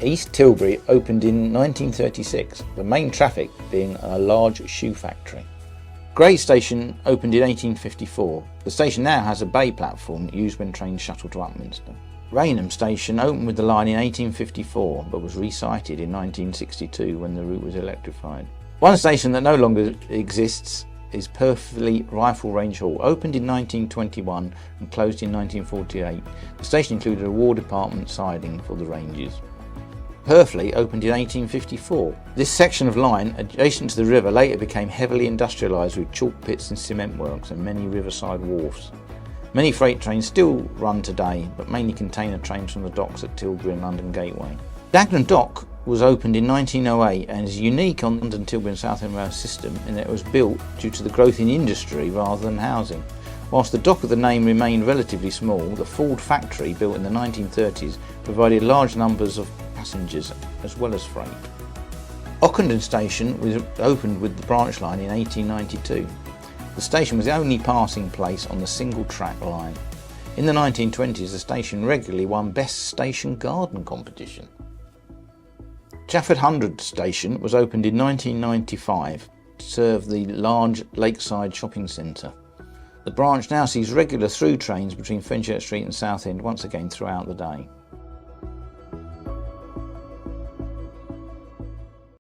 East Tilbury opened in 1936, the main traffic being a large shoe factory. Grays Station opened in 1854. The station now has a bay platform used when trains shuttle to Upminster. Rainham Station opened with the line in 1854 but was resited in 1962 when the route was electrified. One station that no longer exists is Purfleet Rifle Range Hall. Opened in 1921 and closed in 1948. The station included a War Department siding for the Rangers. Purfleet opened in 1854. This section of line, adjacent to the river, later became heavily industrialised with chalk pits and cement works and many riverside wharfs. Many freight trains still run today, but mainly container trains from the docks at Tilbury and London Gateway. Dagenham Dock was opened in 1908 and is unique on the London, Tilbury and Southend Rail system in that it was built due to the growth in industry rather than housing. Whilst the dock of the name remained relatively small, the Ford factory, built in the 1930s, provided large numbers of passengers as well as freight. Ockenden Station was opened with the branch line in 1892. The station was the only passing place on the single track line. In the 1920s, the station regularly won Best Station Garden competition. Chafford Hundred Station was opened in 1995 to serve the large Lakeside shopping centre. The branch now sees regular through trains between Fenchurch Street and Southend once again throughout the day.